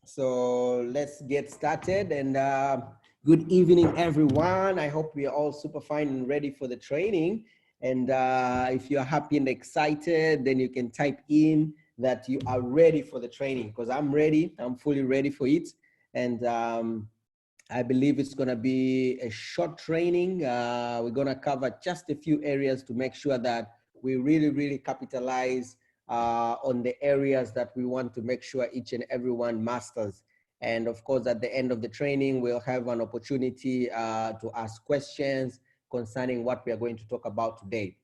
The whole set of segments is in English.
So let's get started. And good evening, everyone. I hope we are all super fine and ready for the training. And if you're happy and excited, then you can type in that you are ready for the training, because I'm ready. I'm fully ready for it. And I believe it's going to be a short training. We're going to cover just a few areas to make sure that we really capitalize on the areas that we want to make sure each and everyone masters. And of course, at the end of the training, we'll have an opportunity to ask questions concerning what we are going to talk about today.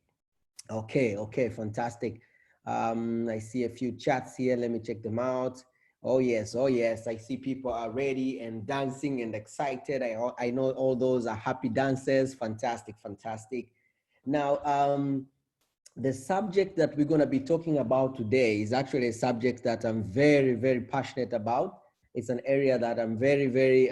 Okay, fantastic. I see a few chats here. Let me check them out. Oh yes. I see people are ready and dancing and excited. I know all those are happy dancers. Fantastic. Now, the subject that we're going to be talking about today is actually a subject that I'm very passionate about. It's an area that I'm very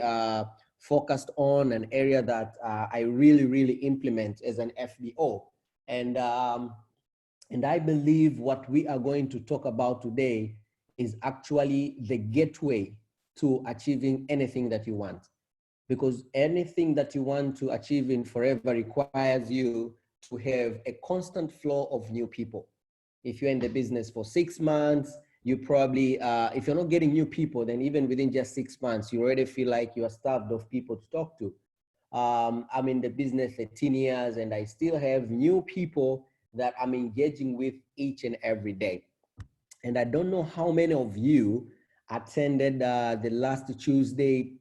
focused on, an area that I really implement as an FBO. And I believe what we are going to talk about today is actually the gateway to achieving anything that you want. Because anything that you want to achieve in forever requires you to have a constant flow of new people. If you're in the business for 6 months, you probably, if you're not getting new people, then even within just 6 months, you already feel like you are starved of people to talk to. I'm in the business 13 years and I still have new people that I'm engaging with each and every day. And I don't know how many of you attended the last Tuesday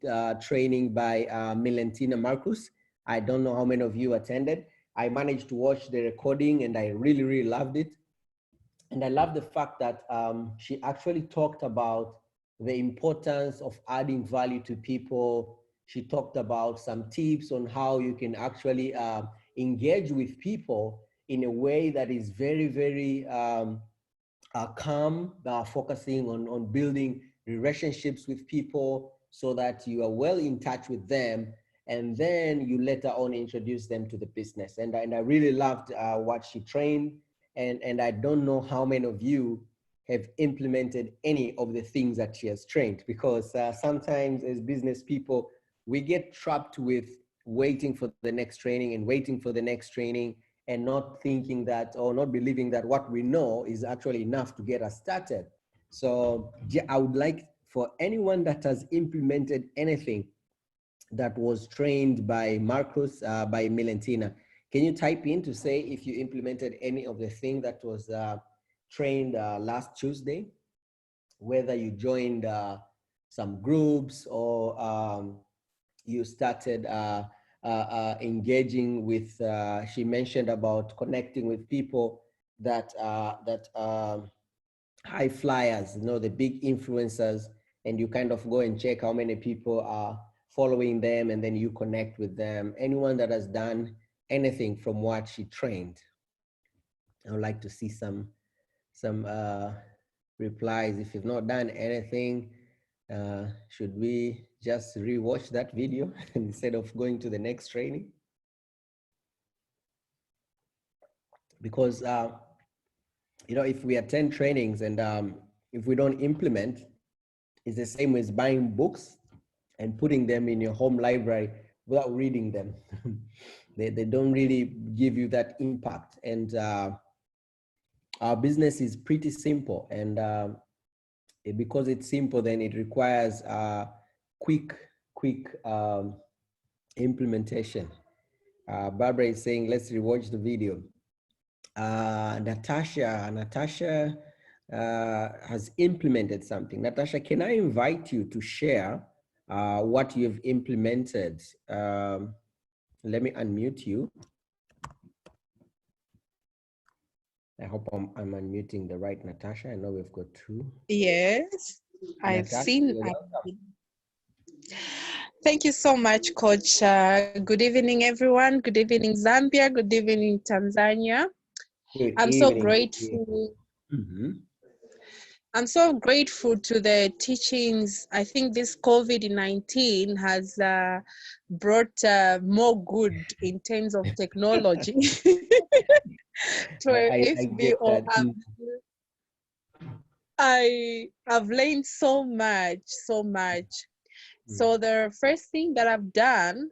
training by Milentina Marcus. I don't know how many of you attended. I managed to watch the recording and I really loved it. And I love the fact that she actually talked about the importance of adding value to people. She talked about some tips on how you can actually engage with people in a way that is very calm, focusing on building relationships with people so that you are well in touch with them, and then you later on introduce them to the business. And I really loved what she trained, and I don't know how many of you have implemented any of the things that she has trained, because sometimes as business people, we get trapped with waiting for the next training and waiting for the next training, and not thinking that, or not believing that what we know is actually enough to get us started. So I would like for anyone that has implemented anything that was trained by Marcus, by Milentina, can you type in to say if you implemented any of the thing that was trained last Tuesday, whether you joined some groups or you started engaging with, she mentioned about connecting with people that high flyers, the big influencers, and you kind of go and check how many people are following them, and then you connect with them. Anyone that has done anything from what she trained? I would like to see some replies. If you've not done anything, should we just rewatch that video instead of going to the next training? Because if we attend trainings and if we don't implement, it's the same as buying books and putting them in your home library without reading them. they don't really give you that impact. And our business is pretty simple, and because it's simple, then it requires quick implementation. Barbara is saying, let's rewatch the video. Natasha has implemented something. Natasha, can I invite you to share what you've implemented? Let me unmute you. I hope I'm unmuting the right Natasha. I know we've got two. Yes, I've Natasha, seen. Thank you so much, Coach. Good evening, everyone. Good evening, Zambia. Good evening, Tanzania. I'm so grateful. I'm so grateful to the teachings. I think this COVID-19 has brought more good in terms of technology to I get FBO. that. I've learned so much, so much. So the first thing that I've done,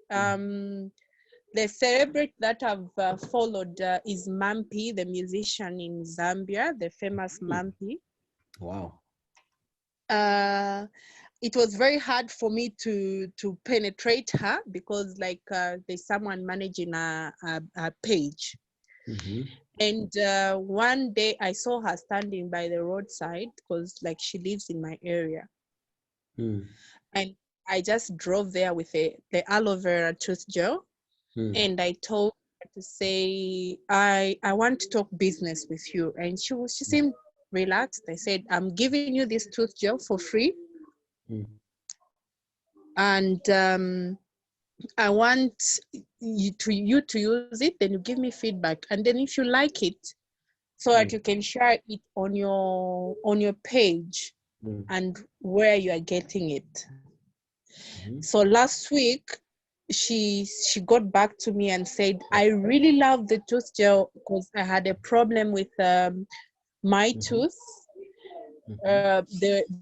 the celebrity that I've followed is Mampi, the musician in Zambia, the famous Mampi. Wow. It was very hard for me to penetrate her because like there's someone managing a page. And one day I saw her standing by the roadside because like she lives in my area. And I just drove there with the aloe vera tooth gel. And I told her to say, I want to talk business with you. And she seemed relaxed. I said, I'm giving you this tooth gel for free. And I want you to use it, then you give me feedback. And then if you like it, so that you can share it on your page and where you are getting it. So last week, she got back to me and said, I really love the tooth gel because I had a problem with my tooth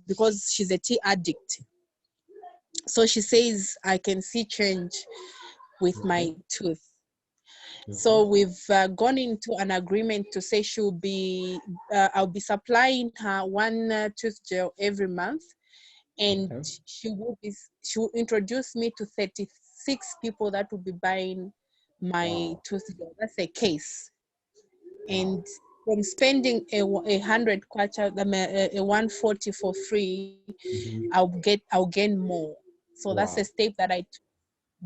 because she's a tea addict. So she says, I can see change with my tooth. So we've gone into an agreement to say she'll be, I'll be supplying her one tooth gel every month, and she will introduce me to 36 people that will be buying my tooth gel. That's a case. And from spending a 100 kwacha, a 140 for free, I'll gain more. So that's a step that I took.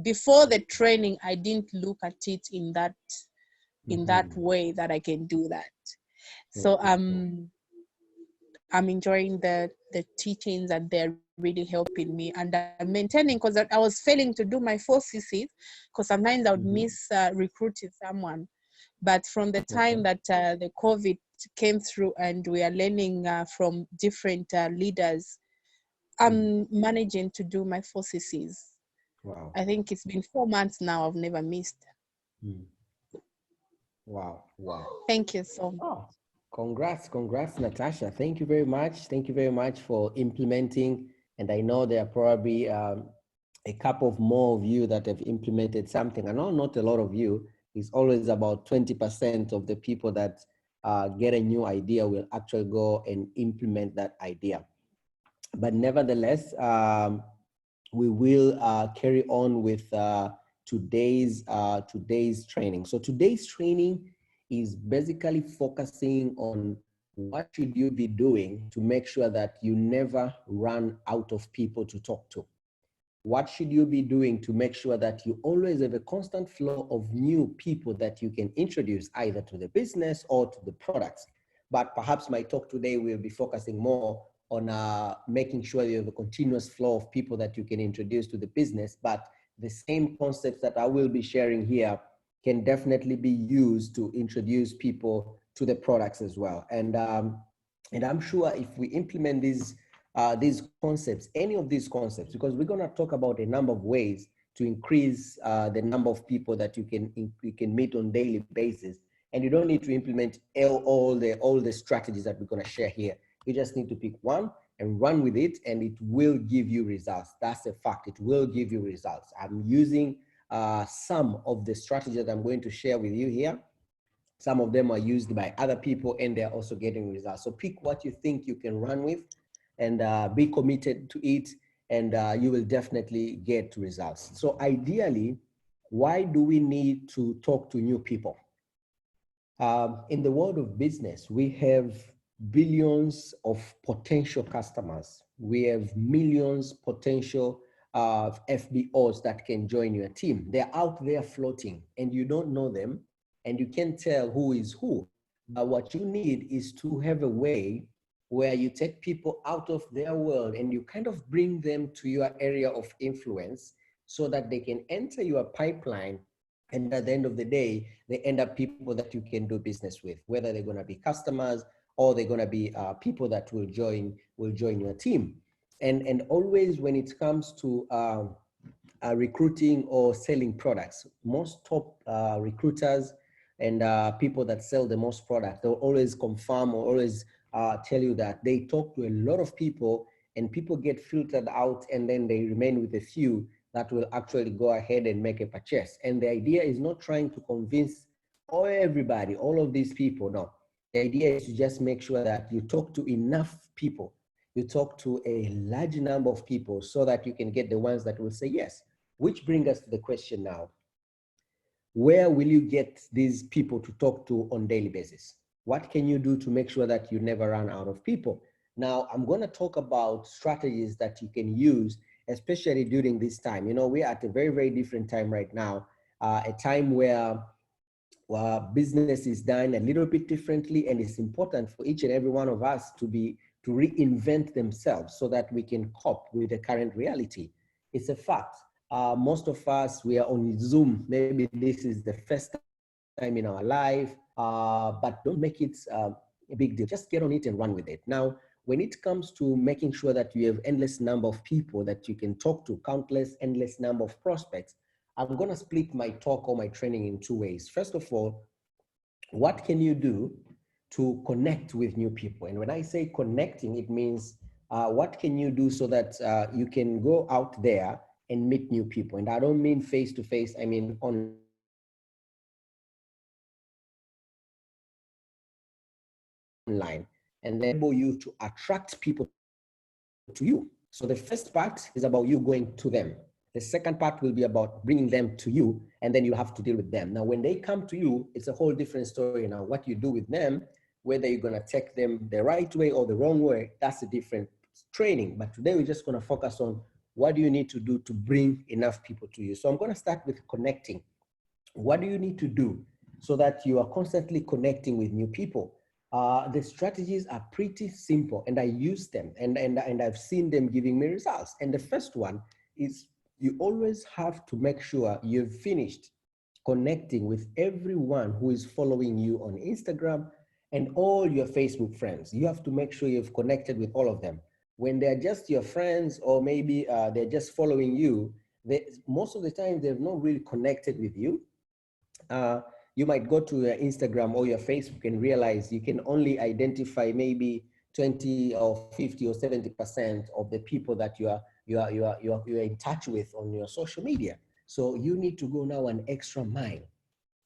Before the training, I didn't look at it in that way that I can do that. So I'm enjoying the teachings, and they're really helping me, and I'm maintaining, because I was failing to do my 4CCs because sometimes I would miss recruiting someone. But from the time that the COVID came through and we are learning from different leaders, I'm managing to do my 4CCs. Wow. I think it's been 4 months now. I've never missed. Wow. Thank you so much. Oh, congrats, Natasha. Thank you very much. Thank you very much for implementing. And I know there are probably a couple of more of you that have implemented something. I know not a lot of you. It's always about 20% of the people that get a new idea will actually go and implement that idea. But nevertheless, we will carry on with today's training. So today's training is basically focusing on what should you be doing to make sure that you never run out of people to talk to. What should you be doing to make sure that you always have a constant flow of new people that you can introduce either to the business or to the products? But perhaps my talk today will be focusing more on making sure you have a continuous flow of people that you can introduce to the business. But the same concepts that I will be sharing here can definitely be used to introduce people to the products as well. And I'm sure if we implement these concepts, any of these concepts, because we're going to talk about a number of ways to increase the number of people that you can meet on a daily basis. And you don't need to implement all the strategies that we're going to share here. You just need to pick one and run with it, and it will give you results. That's a fact. It will give you results. I'm using some of the strategies that I'm going to share with you here. Some of them are used by other people, and they're also getting results. So pick what you think you can run with, and be committed to it, and you will definitely get results. So ideally, why do we need to talk to new people? In the world of business, we have billions of potential customers. We have millions potential FBOs that can join your team. They're out there floating, and you don't know them, and you can't tell who is who. But what you need is to have a way where you take people out of their world and you kind of bring them to your area of influence so that they can enter your pipeline. And at the end of the day, they end up people that you can do business with, whether they're going to be customers or they're going to be people that will join your team. And always when it comes to recruiting or selling products, most top recruiters and people that sell the most product, they'll always confirm or always tell you that they talk to a lot of people, and people get filtered out, and then they remain with a few that will actually go ahead and make a purchase. And the idea is not trying to convince everybody, all of these people. No, the idea is to just make sure that you talk to enough people, you talk to a large number of people so that you can get the ones that will say yes. Which brings us to the question now: where will you get these people to talk to on a daily basis? What can you do to make sure that you never run out of people? Now, I'm going to talk about strategies that you can use, especially during this time. You know, we're at a very, very different time right now, a time where business is done a little bit differently, and it's important for each and every one of us to reinvent themselves so that we can cope with the current reality. It's a fact. Most of us, we are on Zoom. Maybe this is the first time in our life, but don't make it a big deal. Just get on it and run with it. Now, when it comes to making sure that you have endless number of people that you can talk to, endless number of prospects, I'm going to split my talk or my training in two ways. First of all, what can you do to connect with new people? And when I say connecting, it means what can you do so that you can go out there and meet new people? And I don't mean face to face, I mean online. And then enable you to attract people to you. So the first part is about you going to them. The second part will be about bringing them to you, and then you have to deal with them. Now, when they come to you, it's a whole different story. Now, what you do with them, whether you're going to take them the right way or the wrong way, that's a different training. But today we're just going to focus on what do you need to do to bring enough people to you. So I'm going to start with connecting. What do you need to do so that you are constantly connecting with new people? The strategies are pretty simple, and I use them, and I've seen them giving me results. And the first one is you always have to make sure you've finished connecting with everyone who is following you on Instagram and all your Facebook friends. You have to make sure you've connected with all of them. When they're just your friends, or maybe they're just following you, most of the time they've not really connected with you. You might go to your Instagram or your Facebook and realize you can only identify maybe 20 or 50 or 70% of the people that you're in touch with on your social media. So you need to go now an extra mile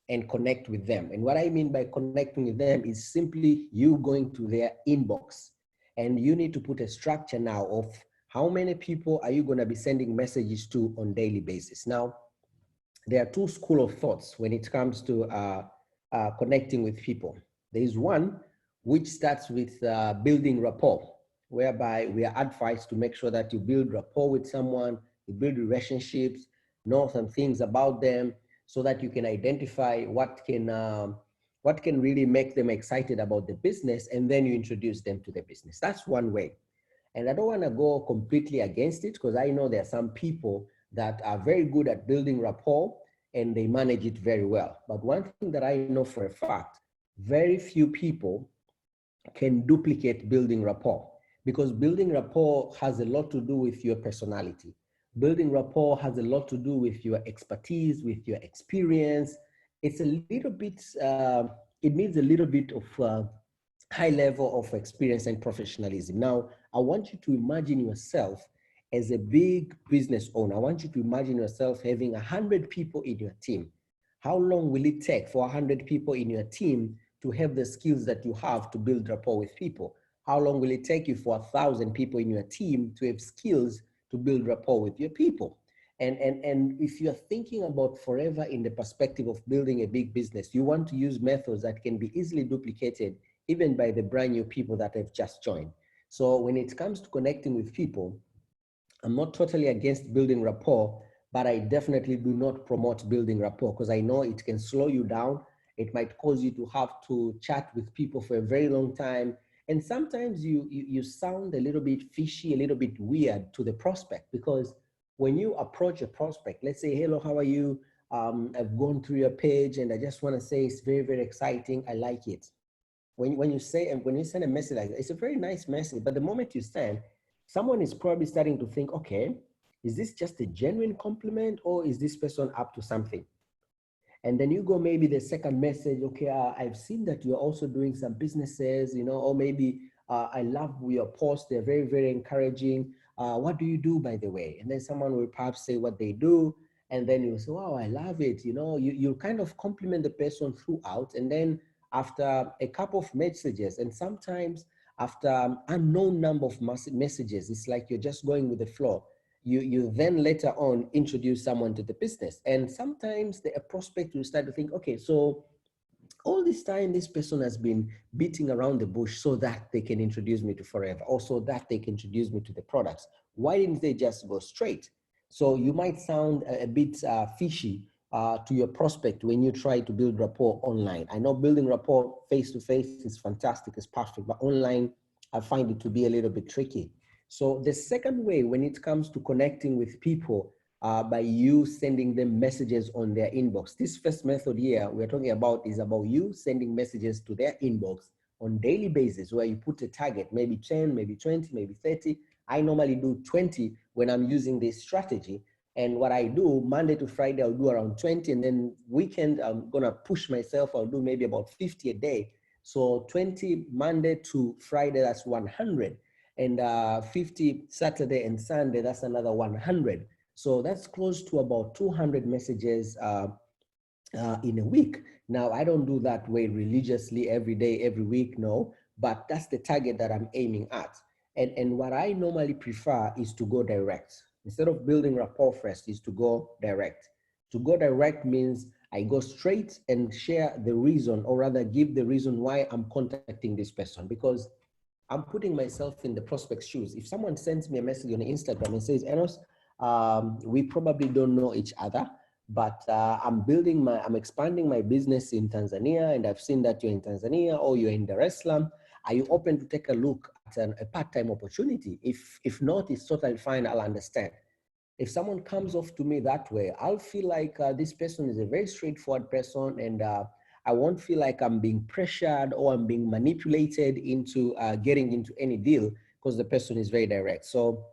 and connect with them. And what I mean by connecting with them is simply you going to their inbox, and you need to put a structure now of how many people are you going to be sending messages to on a daily basis. Now, there are two schools of thoughts when it comes to connecting with people. There is one which starts with building rapport, whereby we are advised to make sure that you build rapport with someone, you build relationships, know some things about them, so that you can identify what can really make them excited about the business, and then you introduce them to the business. That's one way. And I don't want to go completely against it, because I know there are some people that are very good at building rapport and they manage it very well. But one thing that I know for a fact, very few people can duplicate building rapport, because building rapport has a lot to do with your personality. Building rapport has a lot to do with your expertise, with your experience. It's a little bit, it needs a little bit of high level of experience and professionalism. Now, I want you to imagine yourself as a big business owner. I want you to imagine yourself having 100 people in your team. How long will it take for 100 people in your team to have the skills that you have to build rapport with people? How long will it take you for 1,000 people in your team to have skills to build rapport with your people? And if you're thinking about forever in the perspective of building a big business, you want to use methods that can be easily duplicated even by the brand new people that have just joined. So when it comes to connecting with people, I'm not totally against building rapport, but I definitely do not promote building rapport, because I know it can slow you down. It might cause you to have to chat with people for a very long time. And sometimes you sound a little bit fishy, a little bit weird to the prospect, because when you approach a prospect, let's say, hello, how are you? I've gone through your page and I just want to say it's very, very exciting. I like it. When you send a message like that, it's a very nice message. But the moment you send, someone is probably starting to think, okay, is this just a genuine compliment, or is this person up to something? And then you go maybe the second message, okay, I've seen that you're also doing some businesses, or maybe I love your posts. They're very, very encouraging. What do you do, by the way? And then someone will perhaps say what they do. And then you say, wow, I love it. You know, you kind of compliment the person throughout. And then after a couple of messages, and sometimes after unknown number of messages, it's like you're just going with the flow. You then later on introduce someone to the business. And sometimes a prospect will start to think, okay, so all this time this person has been beating around the bush so that they can introduce me to Forever, or so that they can introduce me to the products. Why didn't they just go straight? So you might sound a bit fishy to your prospect when you try to build rapport online. I know building rapport face to face is fantastic, it's perfect, but online I find it to be a little bit tricky. So the second way when it comes to connecting with people, by you sending them messages on their inbox. This first method here we're talking about is about you sending messages to their inbox on daily basis, where you put a target, maybe 10, maybe 20, maybe 30. I normally do 20 when I'm using this strategy. And what I do Monday to Friday, I'll do around 20. And then weekend, I'm gonna push myself. I'll do maybe about 50 a day. So 20 Monday to Friday, that's 100. And 50 Saturday and Sunday, that's another 100. So that's close to about 200 messages in a week. Now, I don't do that way religiously every day, every week, no, but that's the target that I'm aiming at. And what I normally prefer is to go direct. Instead of building rapport first, is to go direct. To go direct means I go straight and share the reason, or rather give the reason why I'm contacting this person, because I'm putting myself in the prospect's shoes. If someone sends me a message on Instagram and says, Enos, we probably don't know each other, but I'm expanding my business in Tanzania, and I've seen that you're in Tanzania or you're in Dar es Salaam. Are you open to take a look at a part-time opportunity? If not, it's totally fine, I'll understand. If someone comes off to me that way, I'll feel like this person is a very straightforward person, and I won't feel like I'm being pressured or I'm being manipulated into getting into any deal, because the person is very direct. So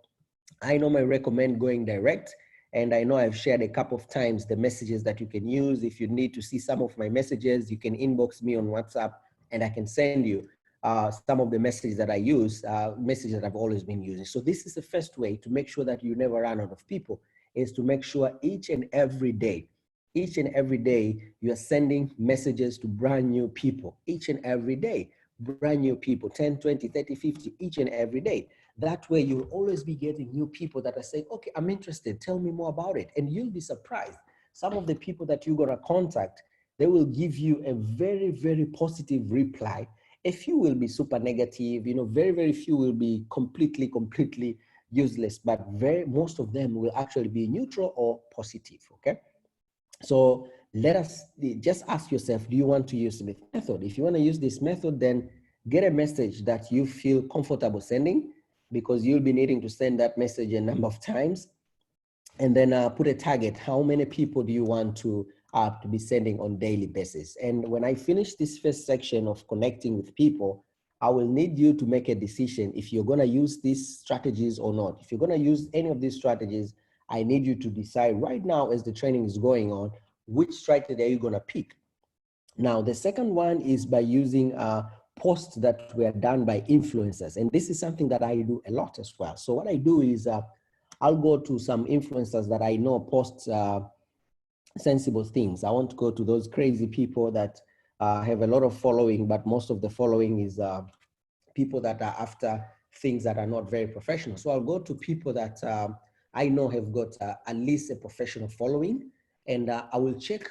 I normally recommend going direct. And I know I've shared a couple of times the messages that you can use. If you need to see some of my messages, you can inbox me on WhatsApp and I can send you some of the messages that I use, messages that I've always been using. So this is the first way to make sure that you never run out of people, is to make sure each and every day you're sending messages to brand new people. Each and every day, brand new people, 10, 20, 30, 50, each and every day. That way you'll always be getting new people that are saying, okay, I'm interested, tell me more about it. And you'll be surprised. Some of the people that you're gonna contact, they will give you a very, very positive reply. A few will be super negative, very, very few will be completely useless, but most of them will actually be neutral or positive, okay? So let us just ask yourself, do you want to use this method? If you want to use this method, then get a message that you feel comfortable sending, because you'll be needing to send that message a number of times. And then put a target. How many people do you want to be sending on daily basis? And when I finish this first section of connecting with people, I will need you to make a decision if you're going to use these strategies or not. If you're going to use any of these strategies, I need you to decide right now, as the training is going on, which strategy are you going to pick. Now, the second one is by using posts that were done by influencers. And this is something that I do a lot as well. So what I do is I'll go to some influencers that I know post sensible things. I want to go to those crazy people that have a lot of following, but most of the following is people that are after things that are not very professional. So I'll go to people that I know have got at least a professional following, and I will check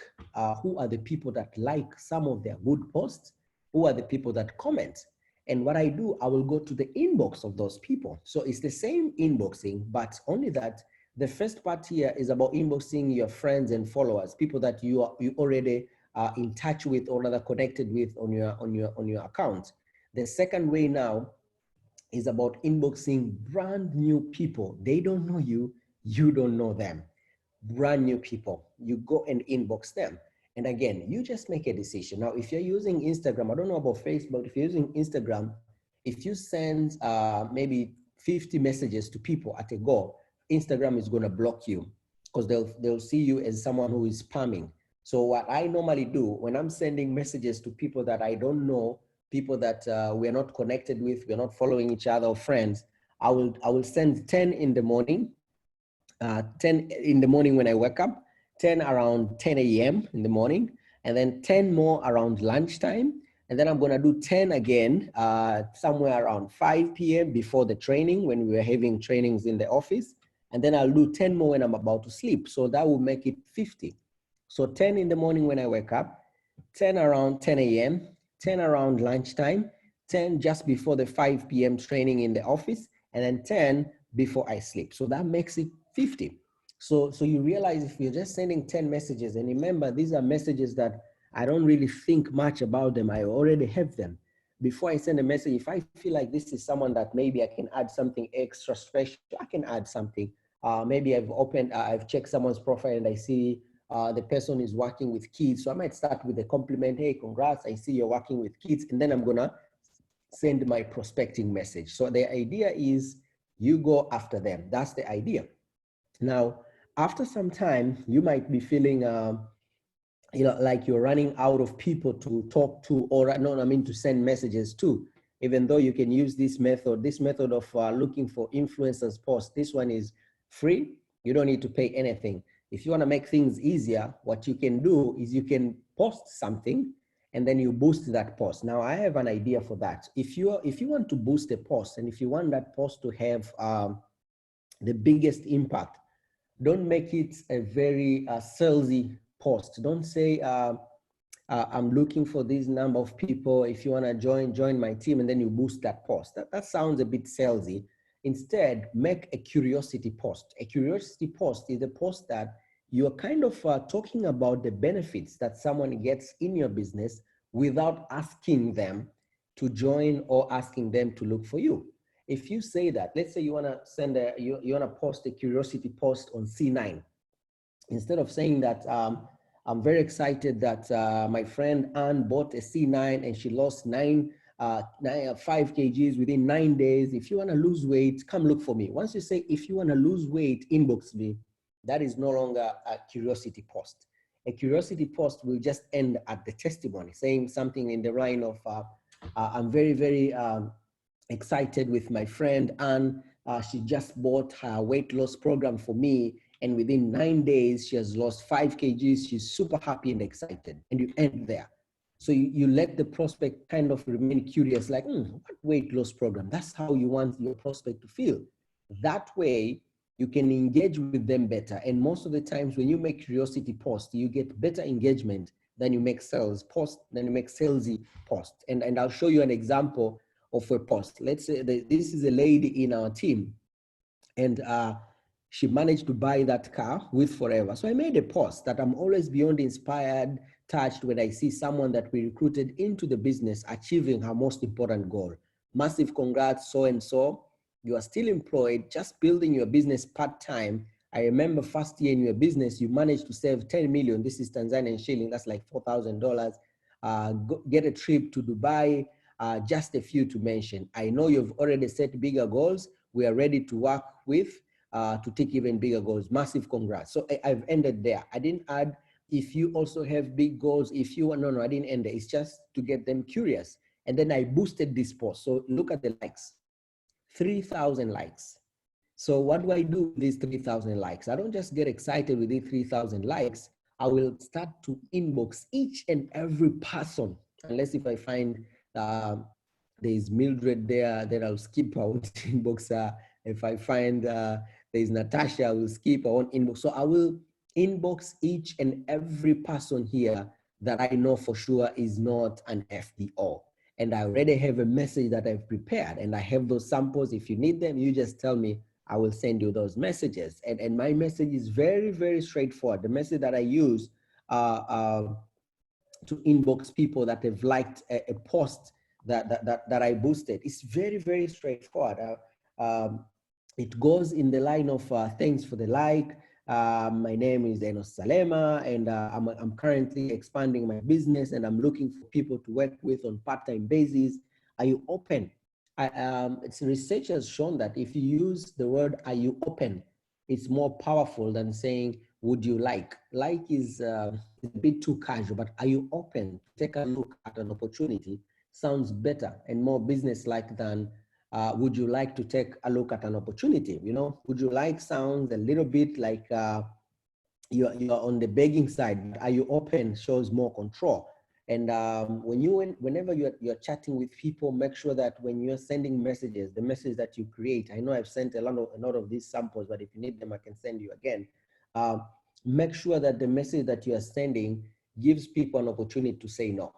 who are the people that like some of their good posts, who are the people that comment. And what I do, I will go to the inbox of those people. So it's the same inboxing, but only that the first part here is about inboxing your friends and followers, people that you already are in touch with or rather connected with on your account. The second way now is about inboxing brand new people. They don't know you, you don't know them. Brand new people, you go and inbox them. And again, you just make a decision. Now, if you're using Instagram, I don't know about Facebook, if you're using Instagram, if you send maybe 50 messages to people at a go, Instagram is going to block you, because they'll see you as someone who is spamming. So what I normally do when I'm sending messages to people that I don't know, people that we're not connected with, we're not following each other, or friends, I will send 10 in the morning, 10 in the morning when I wake up, 10 around 10 a.m. in the morning, and then 10 more around lunchtime. And then I'm gonna do 10 again somewhere around 5 p.m. before the training, when we were having trainings in the office. And then I'll do 10 more when I'm about to sleep. So that will make it 50. So 10 in the morning when I wake up, 10 around 10 a.m., 10 around lunchtime, 10 just before the 5 p.m. training in the office, and then 10 before I sleep. So that makes it 50. So you realize if you're just sending 10 messages, and remember, these are messages that I don't really think much about them. I already have them. Before I send a message, if I feel like this is someone that maybe I can add something extra special, I can add something. Maybe I've checked someone's profile and I see the person is working with kids. So I might start with a compliment. Hey, congrats, I see you're working with kids. And then I'm gonna send my prospecting message. So the idea is you go after them. That's the idea. Now, after some time, you might be feeling, like you're running out of people to talk to, or no, I mean to send messages to, even though you can use this method of looking for influencers post. This one is free. You don't need to pay anything. If you want to make things easier, what you can do is you can post something and then you boost that post. Now I have an idea for that. If you want to boost a post, and if you want that post to have the biggest impact, don't make it a very salesy post. Don't say, I'm looking for this number of people. If you want to join my team, and then you boost that post. That sounds a bit salesy. Instead, make a curiosity post. A curiosity post is a post that you're kind of talking about the benefits that someone gets in your business without asking them to join or asking them to look for you. If you say that, let's say you want to send you want to post a curiosity post on C9, instead of saying that I'm very excited that my friend Anne bought a C9 and she lost 5 kgs within 9 days. If you want to lose weight, come look for me. Once you say, if you want to lose weight, inbox me, that is no longer a curiosity post. A curiosity post will just end at the testimony, saying something in the line of, I'm very, very excited with my friend Anne. She just bought her weight loss program for me, and within 9 days, she has lost 5 kgs. She's super happy and excited, and you end there. So you let the prospect kind of remain curious, like, what weight loss program? That's how you want your prospect to feel. That way, you can engage with them better. And most of the times when you make curiosity posts, you get better engagement than you make salesy posts. And I'll show you an example of a post. Let's say this is a lady in our team, and she managed to buy that car with Forever. So I made a post that I'm always beyond inspired, touched when I see someone that we recruited into the business achieving her most important goal. Massive congrats, so-and-so. You are still employed, just building your business part-time. I remember first year in your business, you managed to save 10 million. This is Tanzanian shilling, that's like $4,000. Get a trip to Dubai, just a few to mention. I know you've already set bigger goals. We are ready to work with to take even bigger goals. Massive congrats. So I've ended there. I didn't add, if you also have big goals, if you want, no, I didn't end it. It's just to get them curious. And then I boosted this post. So look at the likes, 3,000 likes. So what do I do with these 3,000 likes? I don't just get excited with these 3,000 likes. I will start to inbox each and every person, unless if I find there's Mildred there, then I'll skip. I won't inbox her. If I find there's Natasha, I will skip. I won't inbox. So I will inbox each and every person here that I know for sure is not an FBO. And I already have a message that I've prepared, and I have those samples. If you need them, you just tell me, I will send you those messages. And my message is very, very straightforward. The message that I use to inbox people that have liked a post that I boosted is very, very straightforward. It goes in the line of thanks for the like. My name is Enos Salema, and I'm currently expanding my business, and I'm looking for people to work with on part-time basis. Are you open? Research has shown that if you use the word, are you open, it's more powerful than saying, would you like? Like is a bit too casual, but are you open to take a look at an opportunity sounds better and more business-like than would you like to take a look at an opportunity? You know, would you like sounds a little bit like you're on the begging side, but are you open shows more control. And whenever you're chatting with people, make sure that when you're sending messages, the message that you create, I know I've sent a lot of these samples, but if you need them, I can send you again. Make sure that the message that you are sending gives people an opportunity to say no.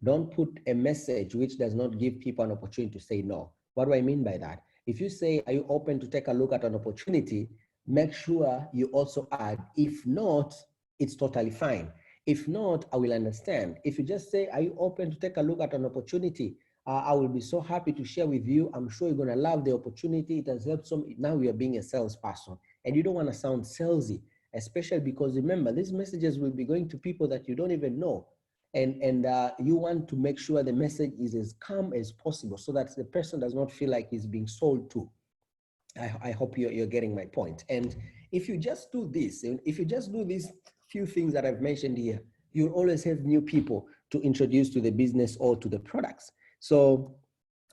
Don't put a message which does not give people an opportunity to say no. What do I mean by that? If you say, are you open to take a look at an opportunity? Make sure you also add, if not, it's totally fine. If not, I will understand. If you just say, are you open to take a look at an opportunity? I will be so happy to share with you. I'm sure you're going to love the opportunity. It has helped some. Now you're being a salesperson and you don't want to sound salesy, especially because remember, these messages will be going to people that you don't even know. And you want to make sure the message is as calm as possible so that the person does not feel like he's being sold to. I hope you're getting my point. And if you just do this, if you just do these few things that I've mentioned here, you'll always have new people to introduce to the business or to the products. So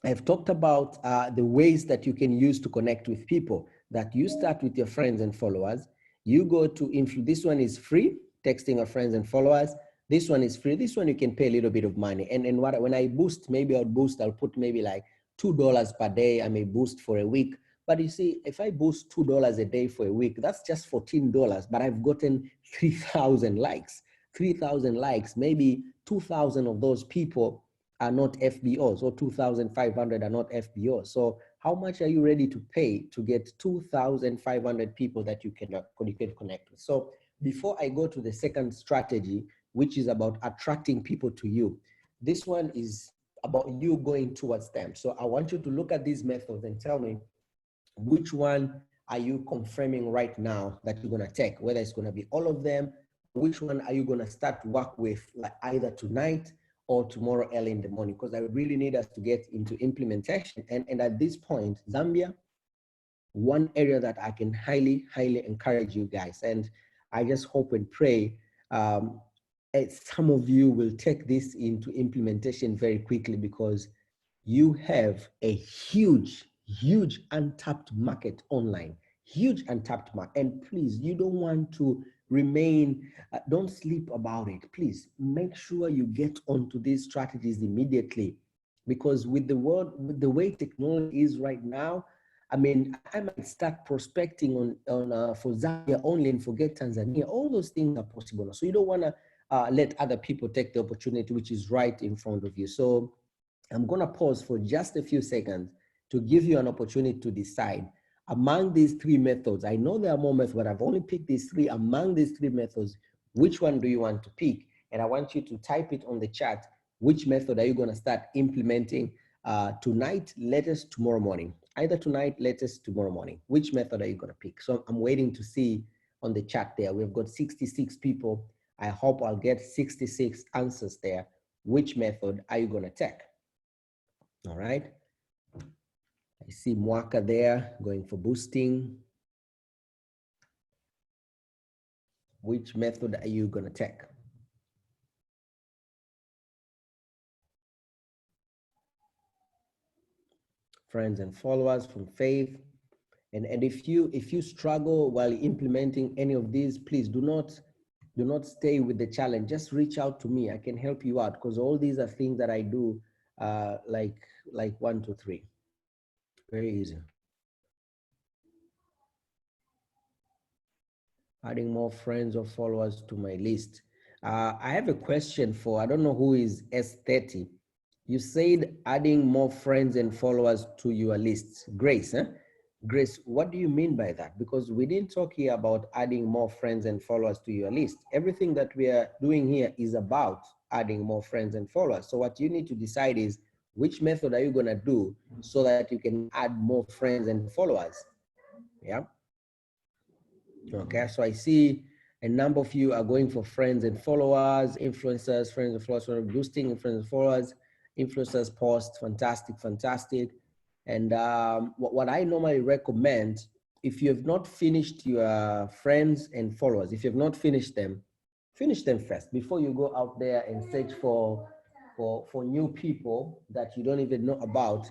I've talked about the ways that you can use to connect with people, that you start with your friends and followers. You go to this one is free, texting your friends and followers. This one is free. This one you can pay a little bit of money. And when I boost, maybe I'll put maybe like $2 per day. I may boost for a week. But you see, if I boost $2 a day for a week, that's just $14, but I've gotten 3,000 likes. 3,000 likes, maybe 2,000 of those people are not FBOs, or 2,500 are not FBOs. So how much are you ready to pay to get 2,500 people that you can connect with? So before I go to the second strategy, which is about attracting people to you, this one is about you going towards them. So I want you to look at these methods and tell me, which one are you confirming right now that you're going to take, whether it's going to be all of them? Which one are you going to start work with, like either tonight or tomorrow early in the morning? Because I really need us to get into implementation. And at this point, Zambia, one area that I can highly encourage you guys, and I just hope and pray some of you will take this into implementation very quickly, because you have a huge untapped market online, huge untapped market. And please, you don't want to remain, don't sleep about it. Please make sure you get onto these strategies immediately, because with the way technology is right now, I mean, I might start prospecting on for Zambia only and forget Tanzania. All those things are possible. So you don't want to let other people take the opportunity which is right in front of you. So I'm going to pause for just a few seconds to give you an opportunity to decide among these three methods. I know there are more methods, but I've only picked these three. Among these three methods, which one do you want to pick? And I want you to type it on the chat. Which method are you going to start implementing tonight, latest tomorrow morning? Either tonight, latest tomorrow morning. Which method are you going to pick? So I'm waiting to see on the chat there. We've got 66 people. I hope I'll get 66 answers there. Which method are you going to take? All right. I see Mwaka there going for boosting. Which method are you going to take? Friends and followers from Faith. And if you struggle while implementing any of these, please do not stay with the challenge. Just reach out to me. I can help you out, because all these are things that I do like 1, 2, 3. Very easy. Adding more friends or followers to my list. I have a question for, I don't know who is S30. You said adding more friends and followers to your list. Grace, huh? Grace, what do you mean by that? Because we didn't talk here about adding more friends and followers to your list. Everything that we are doing here is about adding more friends and followers. So what you need to decide is, which method are you going to do so that you can add more friends and followers? Yeah. Okay, so I see a number of you are going for friends and followers, influencers, friends and followers, boosting friends and followers, influencers posts, fantastic. And what I normally recommend, if you have not finished your friends and followers, if you have not finished them, finish them first before you go out there and search for for new people that you don't even know about,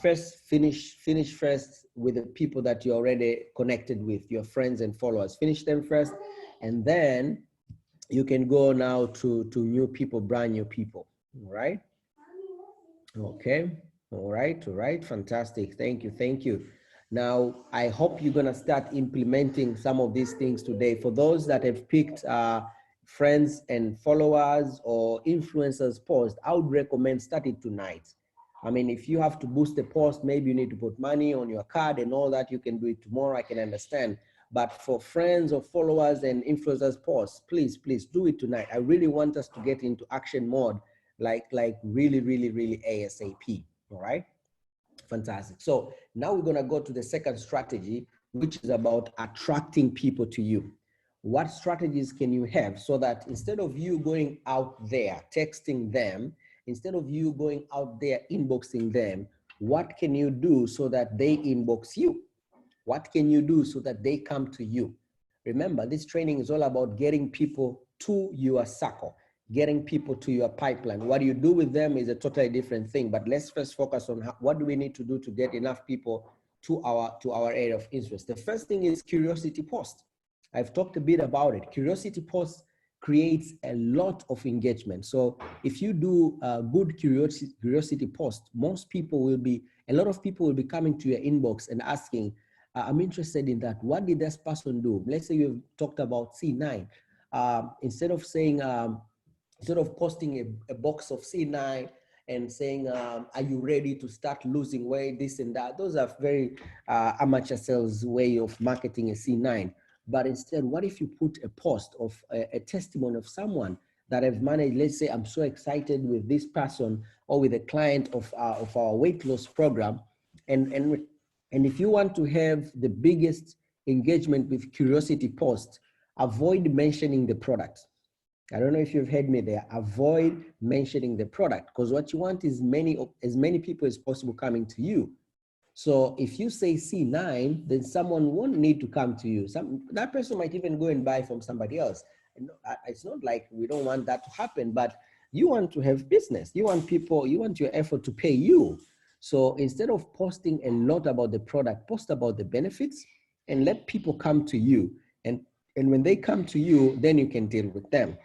first finish first with the people that you're already connected with, your friends and followers. Finish them first, and then you can go now to new people, brand new people. All right. Okay. All right. Fantastic. Thank you. Now, I hope you're gonna start implementing some of these things today. For those that have picked friends and followers or influencers post, I would recommend starting tonight. I mean, if you have to boost the post, maybe you need to put money on your card and all that, you can do it tomorrow, I can understand. But for friends or followers and influencers posts, please do it tonight. I really want us to get into action mode, like really ASAP. All right. Fantastic. So now we're going to go to the second strategy, which is about attracting people to you. What strategies can you have so that instead of you going out there texting them, instead of you going out there inboxing them, what can you do so that they inbox you? What can you do so that they come to you? Remember, this training is all about getting people to your circle, getting people to your pipeline. What you do with them is a totally different thing, but let's first focus on what do we need to do to get enough people to our area of interest. The first thing is curiosity post. I've talked a bit about it. Curiosity post creates a lot of engagement. So if you do a good curiosity post, a lot of people will be coming to your inbox and asking, I'm interested in that. What did this person do? Let's say you've talked about C9. Instead of saying, instead of posting a box of C9 and saying, are you ready to start losing weight, this and that? Those are very amateur sales way of marketing a C9. But instead, what if you put a post of a testimony of someone that have managed, let's say, I'm so excited with this person or with a client of our weight loss program. And if you want to have the biggest engagement with curiosity post, avoid mentioning the product. I don't know if you've heard me there. Avoid mentioning the product, because what you want is as many people as possible coming to you. So if you say C9, then someone won't need to come to you. That person might even go and buy from somebody else. And it's not like we don't want that to happen, but you want to have business. You want your effort to pay you. So instead of posting a lot about the product, post about the benefits and let people come to you. And when they come to you, then you can deal with them.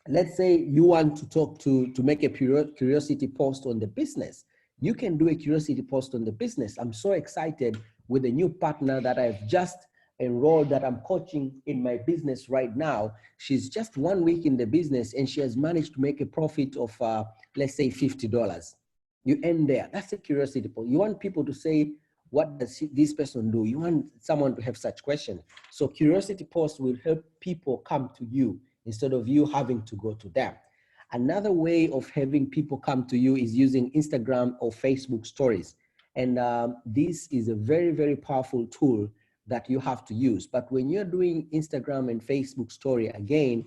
Let's say you want to make a curiosity post on the business. You can do a curiosity post on the business. I'm so excited with a new partner that I've just enrolled, that I'm coaching in my business right now. She's just 1 week in the business and she has managed to make a profit of, let's say $50. You end there. That's a curiosity post. You want people to say, what does this person do? You want someone to have such questions. So curiosity posts will help people come to you instead of you having to go to them. Another way of having people come to you is using Instagram or Facebook stories. And this is a very powerful tool that you have to use. But when you're doing Instagram and Facebook story, again,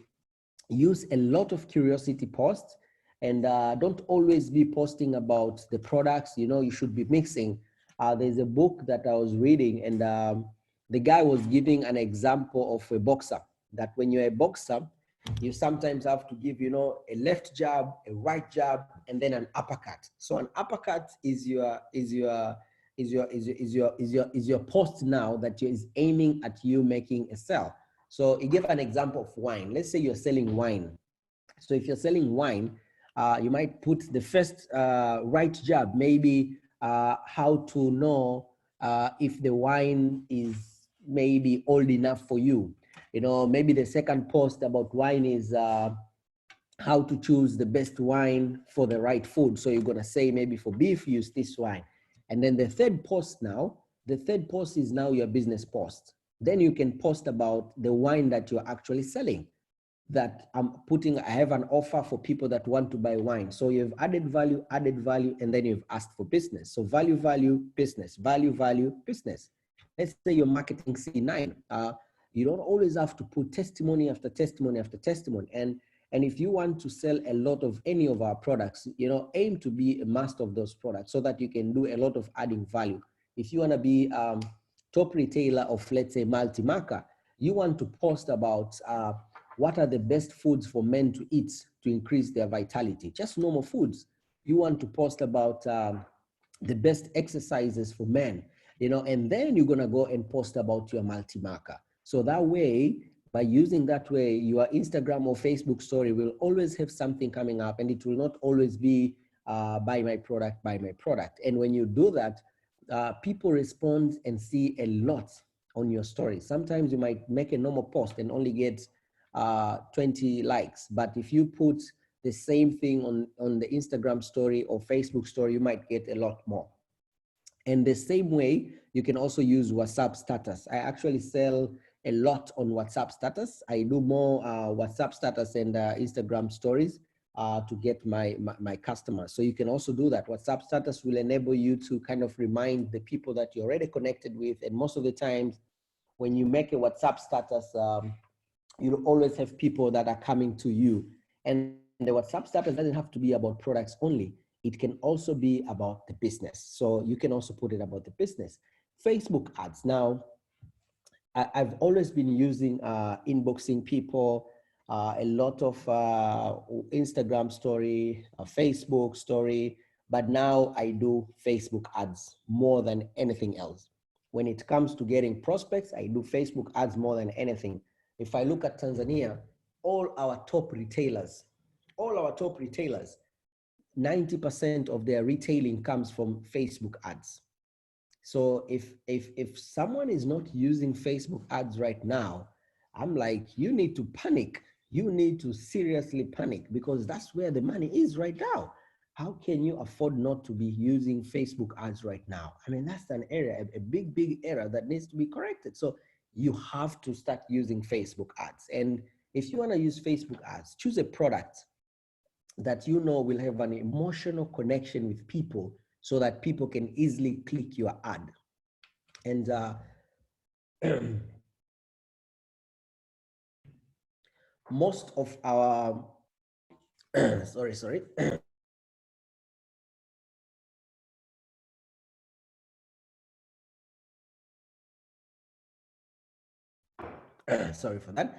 use a lot of curiosity posts and don't always be posting about the products. You should be mixing. There's a book that I was reading and the guy was giving an example of a boxer, that when you're a boxer, you sometimes have to give, a left jab, a right jab, and then an uppercut. So an uppercut is your post now that is aiming at you making a sell. So he gave an example of wine. Let's say you're selling wine. So if you're selling wine, you might put the first right jab, maybe how to know if the wine is maybe old enough for you. Maybe the second post about wine is how to choose the best wine for the right food. So you're going to say maybe for beef, use this wine. And then the third post is now your business post. Then you can post about the wine that you're actually selling, that I have an offer for people that want to buy wine. So you've added value, and then you've asked for business. So value, business, value, business. Let's say you're marketing C9. You don't always have to put testimony after testimony after testimony. And if you want to sell a lot of any of our products, aim to be a master of those products so that you can do a lot of adding value. If you want to be top retailer of, let's say, multi-marker, you want to post about what are the best foods for men to eat to increase their vitality? Just normal foods. You want to post about the best exercises for men, you know, and then you're gonna go and post about your multi-marker. So that way, by using that way, your Instagram or Facebook story will always have something coming up, and it will not always be buy my product, buy my product. And when you do that, people respond and see a lot on your story. Sometimes you might make a normal post and only get 20 likes, but if you put the same thing on the Instagram story or Facebook story, you might get a lot more. And the same way, you can also use WhatsApp status. I actually sell a lot on WhatsApp status. I do more WhatsApp status and Instagram stories to get my customers. So you can also do that. WhatsApp status will enable you to kind of remind the people that you're already connected with. And most of the times when you make a WhatsApp status, you'll always have people that are coming to you. And the WhatsApp status doesn't have to be about products only. It can also be about the business. So you can also put it about the business. Facebook ads. Now, I've always been using inboxing people, a lot of Instagram story, Facebook story, but now I do Facebook ads more than anything else. When it comes to getting prospects, I do Facebook ads more than anything. If I look at Tanzania, all our top retailers, 90% of their retailing comes from Facebook ads. So if someone is not using Facebook ads right now, I'm like, you need to panic. You need to seriously panic, because that's where the money is right now. How can you afford not to be using Facebook ads right now? I mean, that's an area, a big area that needs to be corrected. So you have to start using Facebook ads. And if you want to use Facebook ads, choose a product that you know will have an emotional connection with people, so that people can easily click your ad. And most of our sorry sorry for that.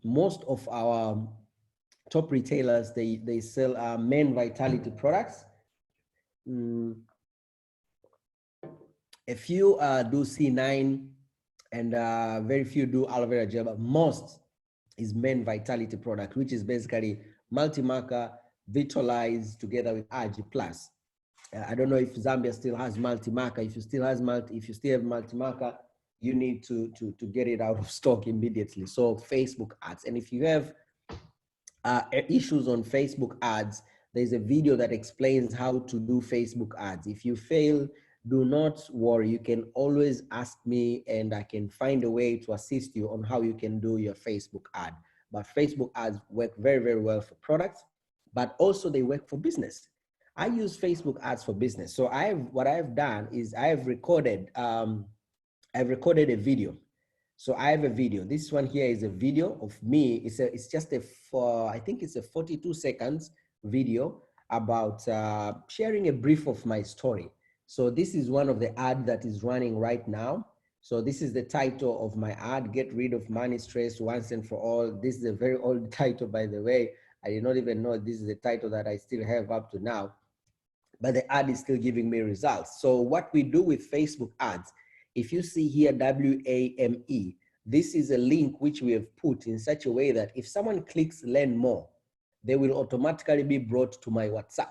Most of our top retailers, they sell men vitality products. A few do C9, and very few do aloe vera gel, but most is men vitality product, which is basically multi-marker vitalized together with RG plus. I don't know if Zambia still has multi-marker. If you still have multi-marker, you need to get it out of stock immediately. So Facebook ads. And if you have issues on Facebook ads, there's a video that explains how to do Facebook ads. If you fail, do not worry. You can always ask me, and I can find a way to assist you on how you can do your Facebook ad. But Facebook ads work very well for products, but also they work for business. I use Facebook ads for business. So what I've done is I've recorded a video. So I have a video. This one here is a video of me. It's just I think it's a 42 seconds video about sharing a brief of my story. So this is one of the ads that is running right now. So this is the title of my ad: Get Rid of Money Stress Once and for All. This is a very old title, by the way. I did not even know this is the title that I still have up to now, but the ad is still giving me results. So what we do with Facebook ads, if you see here WAME, this is a link which we have put in such a way that if someone clicks learn more, they will automatically be brought to my WhatsApp.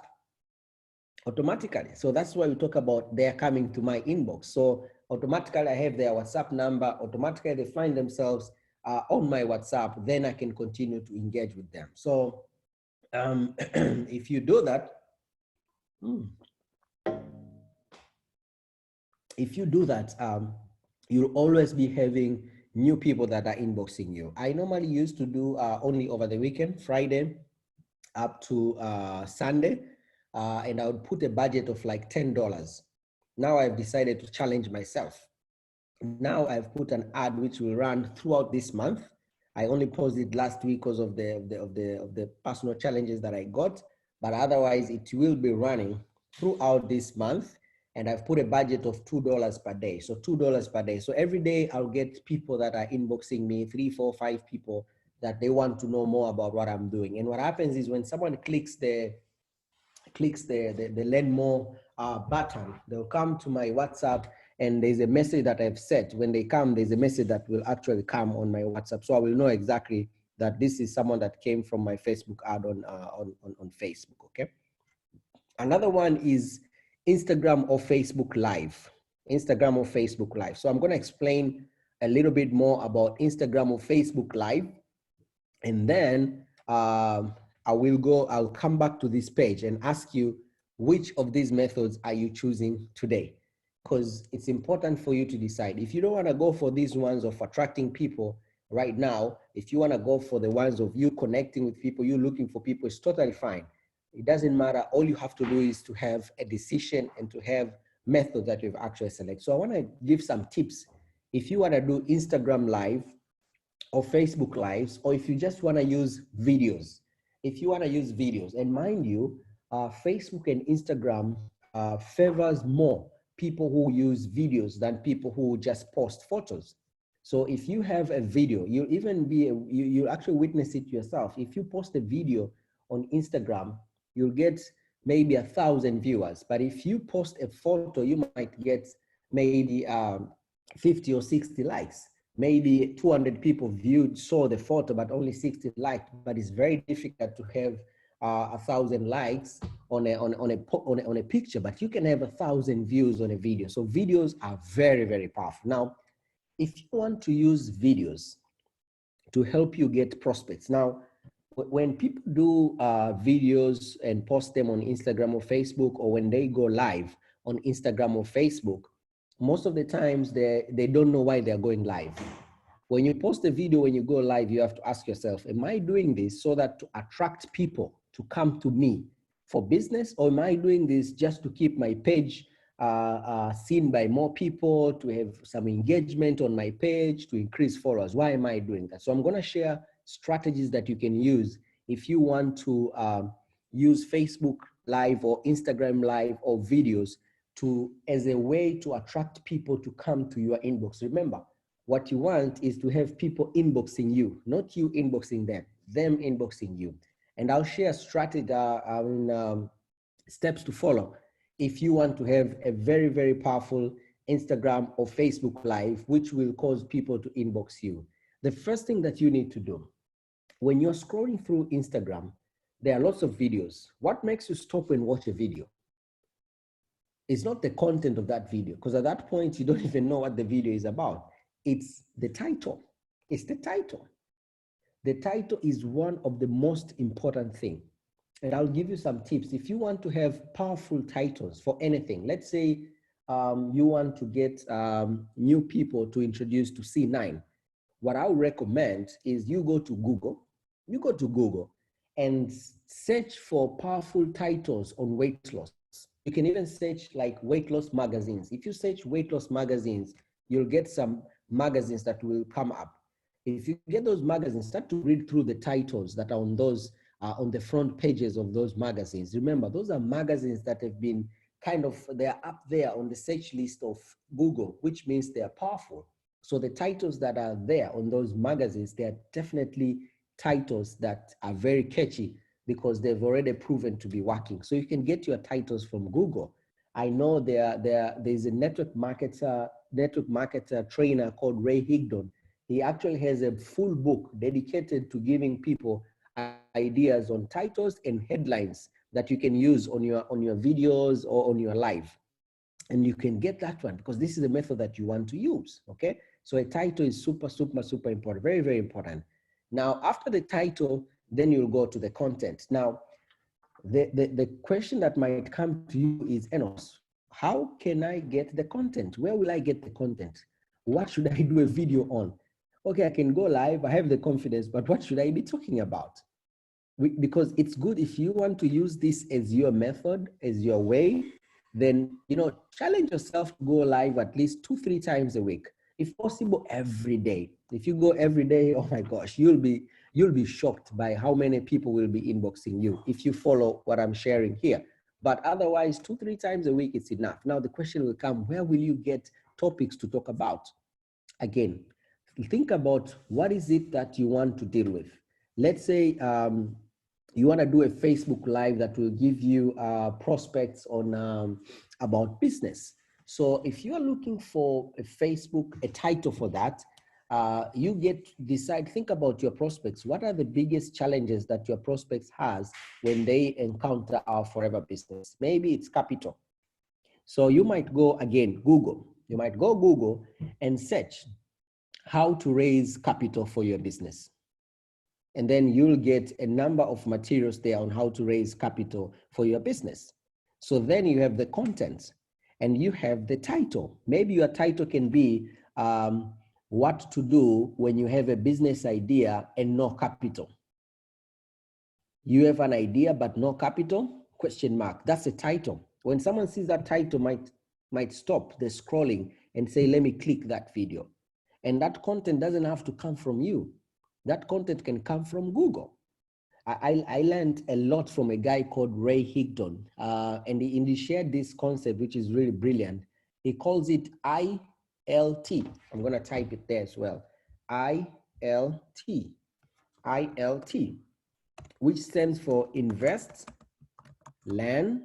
Automatically. So that's why we talk about they're coming to my inbox. So automatically I have their WhatsApp number, automatically they find themselves on my WhatsApp, then I can continue to engage with them. So if you do that, you'll always be having new people that are inboxing you. I normally used to do only over the weekend, Friday up to Sunday, and I would put a budget of like $10. Now I've decided to challenge myself. Now I've put an ad which will run throughout this month. I only posted last week because of the personal challenges that I got, but otherwise it will be running throughout this month. And I've put a budget of $2 per day. So $2 per day. So every day I'll get people that are inboxing me, 3, 4, 5 people that they want to know more about what I'm doing. And what happens is when someone clicks the learn more button, they'll come to my WhatsApp, and there's a message that I've set. When they come, there's a message that will actually come on my WhatsApp. So I will know exactly that this is someone that came from my Facebook ad on Facebook, okay? Another one is Instagram or Facebook Live. Instagram or Facebook Live. So I'm gonna explain a little bit more about Instagram or Facebook Live, and then I'll come back to this page and ask you which of these methods are you choosing today? Because it's important for you to decide. If you don't want to go for these ones of attracting people right now, if you want to go for the ones of you connecting with people, you looking for people, it's totally fine. It doesn't matter. All you have to do is to have a decision and to have methods that you've actually selected. So I want to give some tips. If you want to do Instagram Live or Facebook Lives, or if you just want to use videos, if you want to use videos, and mind you, Facebook and Instagram favors more people who use videos than people who just post photos. So if you have a video, you'll even be, you actually witness it yourself. If you post a video on Instagram, you'll get maybe 1,000 viewers. But if you post a photo, you might get maybe 50 or 60 likes. Maybe 200 people saw the photo, but only 60 liked. But it's very difficult to have 1,000 likes on a picture, but you can have 1,000 views on a video. So videos are very, very powerful. Now, if you want to use videos to help you get prospects, now, when people do videos and post them on Instagram or Facebook, or when they go live on Instagram or Facebook, most of the times they don't know why they're going live. When you post a video, when you go live, you have to ask yourself, am I doing this so that to attract people to come to me for business, or am I doing this just to keep my page seen by more people, to have some engagement on my page, to increase followers? Why am I doing that? So I'm going to share strategies that you can use if you want to use Facebook Live or Instagram Live or videos as a way to attract people to come to your inbox. Remember, what you want is to have people inboxing you, not you inboxing them inboxing you. And I'll share strategy steps to follow if you want to have a very, very powerful Instagram or Facebook Live, which will cause people to inbox you. The first thing that you need to do, when you're scrolling through Instagram, there are lots of videos. What makes you stop and watch a video? It's not the content of that video, because at that point, you don't even know what the video is about. It's the title. It's the title. The title is one of the most important things. And I'll give you some tips. If you want to have powerful titles for anything, let's say you want to get new people to introduce to C9, what I would recommend is you go to Google and search for powerful titles on weight loss. You can even search like weight loss magazines. If you search weight loss magazines, you'll get some magazines that will come up. If you get those magazines, start to read through the titles that are on those, on the front pages of those magazines. Remember, those are magazines that have been they're up there on the search list of Google, which means they're powerful. So the titles that are there on those magazines, they're definitely titles that are very catchy because they've already proven to be working. So you can get your titles from Google. I know there's a network marketer trainer called Ray Higdon. He actually has a full book dedicated to giving people ideas on titles and headlines that you can use on your videos or on your live. And you can get that one because this is the method that you want to use, okay? So a title is super, super, super important, very, very important. Now, after the title, then you'll go to the content. Now, the question that might come to you is, Enos, how can I get the content? Where will I get the content? What should I do a video on? Okay, I can go live, I have the confidence, but what should I be talking about? Because it's good if you want to use this as your method, as your way, then, challenge yourself to go live at least 2-3 times a week. If possible, every day. If you go every day, oh my gosh, you'll be shocked by how many people will be inboxing you if you follow what I'm sharing here. But otherwise, 2-3 times a week, it's enough. Now the question will come, where will you get topics to talk about? Again, think about what is it that you want to deal with. Let's say you want to do a Facebook Live that will give you prospects on about business. So if you are looking for a title for that, you think about your prospects. What are the biggest challenges that your prospects has when they encounter our Forever Business? Maybe it's capital. So you might go again, Google. You might go Google and search how to raise capital for your business. And then you'll get a number of materials there on how to raise capital for your business. So then you have the content and you have the title. Maybe your title can be what to do when you have a business idea and no capital. You have an idea but no capital? Question mark. That's a title. When someone sees that title, might stop the scrolling and say, let me click that video. And that content doesn't have to come from you. That content can come from Google. I learned a lot from a guy called Ray Higdon, and he shared this concept, which is really brilliant. He calls it ILT. I'm going to type it there as well. ILT, which stands for invest, learn,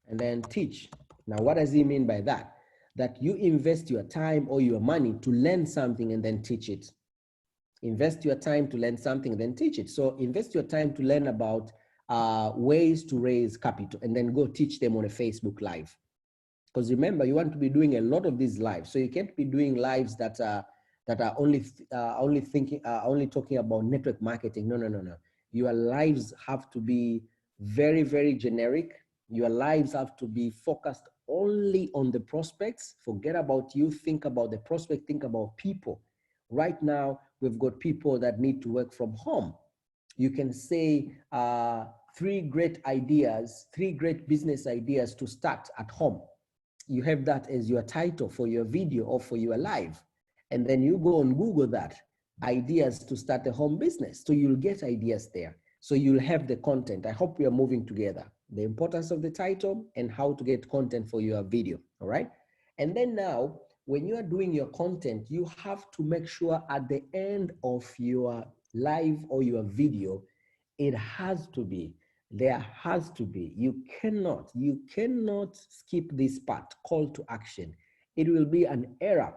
and then teach. Now, what does he mean by that? That you invest your time or your money to learn something and then teach it. Invest your time to learn something and then teach it. So invest your time to learn about ways to raise capital and then go teach them on a Facebook Live. Because remember, you want to be doing a lot of these lives. So you can't be doing lives that are only talking about network marketing. No. Your lives have to be very, very generic. Your lives have to be focused only on the prospects. Forget about you, think about the prospect, think about people. Right now, we've got people that need to work from home. You can say 3 great business ideas to start at home. You have that as your title for your video or for your live. And then you go and Google that, ideas to start a home business. So you'll get ideas there. So you'll have the content. I hope we are moving together. The importance of the title and how to get content for your video, all right? And then now, when you are doing your content, you have to make sure at the end of your live or your video, there has to be, you cannot skip this part, call to action. It will be an error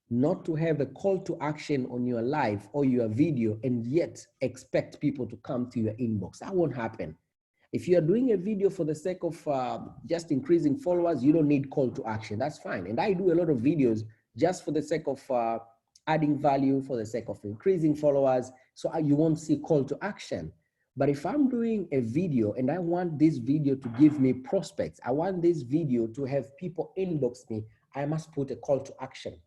not to have a call to action on your live or your video and yet expect people to come to your inbox. That won't happen. If you're doing a video for the sake of just increasing followers, you don't need call to action. That's fine. And I do a lot of videos just for the sake of adding value, for the sake of increasing followers. So you won't see call to action. But if I'm doing a video and I want this video to give me prospects, I want this video to have people inbox me, I must put a call to action.